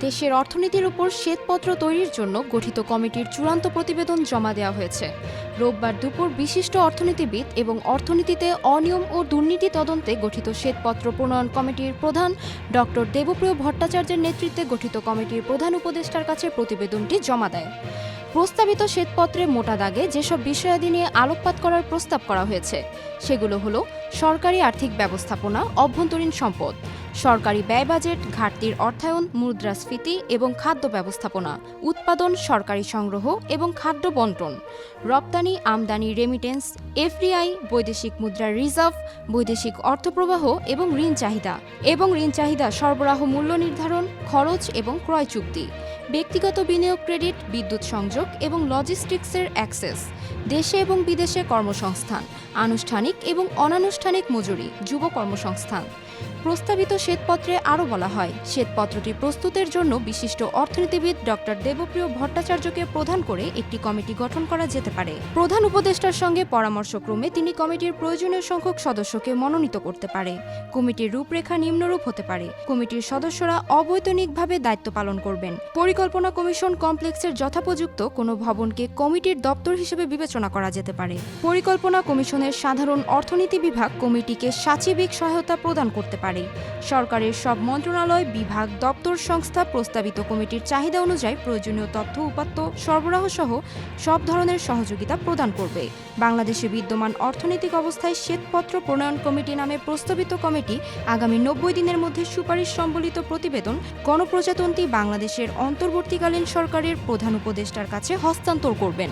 দেশের অর্থনীতির উপর শ্বেতপত্র তৈরির জন্য গঠিত কমিটির চূড়ান্ত প্রতিবেদন জমা দেওয়া হয়েছে। রোববার দুপুর বিশিষ্ট অর্থনীতিবিদ এবং অর্থনীতিতে অনিয়ম ও দুর্নীতি তদন্তে গঠিত শ্বেতপত্র প্রণয়ন কমিটির প্রধান ডক্টর দেবপ্রিয় ভট্টাচার্যের নেতৃত্বে গঠিত কমিটির প্রধান উপদেষ্টার কাছে প্রতিবেদনটি জমা দেয়। প্রস্তাবিত শ্বেতপত্রে মোটা দাগে যেসব বিষয়াদি নিয়ে আলোকপাত করার প্রস্তাব করা হয়েছে সেগুলো হলো সরকারি আর্থিক ব্যবস্থাপনা, অভ্যন্তরীণ সম্পদ, সরকারি ব্যয় বাজেট, ঘাটতির অর্থায়ন, মুদ্রাস্ফীতি এবং খাদ্য ব্যবস্থাপনা, উৎপাদন, সরকারি সংগ্রহ এবং খাদ্য বণ্টন, রপ্তানি, আমদানি, রেমিটেন্স, এফডিআই, বৈদেশিক মুদ্রার রিজার্ভ, বৈদেশিক অর্থপ্রবাহ এবং ঋণ চাহিদা সরবরাহ মূল্য নির্ধারণ, খরচ এবং ক্রয় চুক্তি, ব্যক্তিগত বিনিয়োগ, ক্রেডিট, বিদ্যুৎ সংযোগ এবং লজিস্টিক্সের অ্যাক্সেস, দেশে এবং বিদেশে কর্মসংস্থান, আনুষ্ঠানিক এবং অনানুষ্ঠানিক মজুরি, যুব কর্মসংস্থান। প্রস্তাবিত শ্বেতপত্রে আরও বলা হয়, শ্বেতপত্রটি প্রস্তুতের জন্য বিশিষ্ট অর্থনীতিবিদ ডক্টর দেবপ্রিয় ভট্টাচার্যকে প্রধান করে একটি কমিটি গঠন করা যেতে পারে। প্রধান উপদেষ্টার সঙ্গে পরামর্শক্রমে তিনি কমিটির প্রয়োজনীয় সংখ্যক সদস্যকে মনোনীত করতে পারে। কমিটির রূপরেখা নিম্নরূপ হতে পারে: কমিটির সদস্যরা অবৈতনিকভাবে দায়িত্ব পালন করবেন। পরিকল্পনা কমিশন কমপ্লেক্সের যথোপযুক্ত কোনো ভবনকে কমিটির দপ্তর হিসেবে বিবেচনা করা যেতে পারে। পরিকল্পনা কমিশনের সাধারণ অর্থনীতি বিভাগ কমিটিকে সাচিবিক সহায়তা প্রদান করতে পারে। সরকারের সব মন্ত্রণালয়, বিভাগ, দপ্তর, সংস্থা প্রস্তাবিত কমিটির চাহিদা অনুযায়ী প্রয়োজনীয় তথ্য উপাত্ত সরবরাহ সহ সব ধরনের সহযোগিতা প্রদান করবে। বাংলাদেশে বিদ্যমান অর্থনৈতিক অবস্থায় শ্বেতপত্র প্রণয়ন কমিটি নামে প্রস্তাবিত কমিটি আগামী 90 দিনের মধ্যে সুপারিশ সম্বলিত প্রতিবেদন গণপ্রজাতন্ত্রী বাংলাদেশের অন্তর্বর্তীকালীন সরকারের প্রধান উপদেষ্টার কাছে হস্তান্তর করবেন।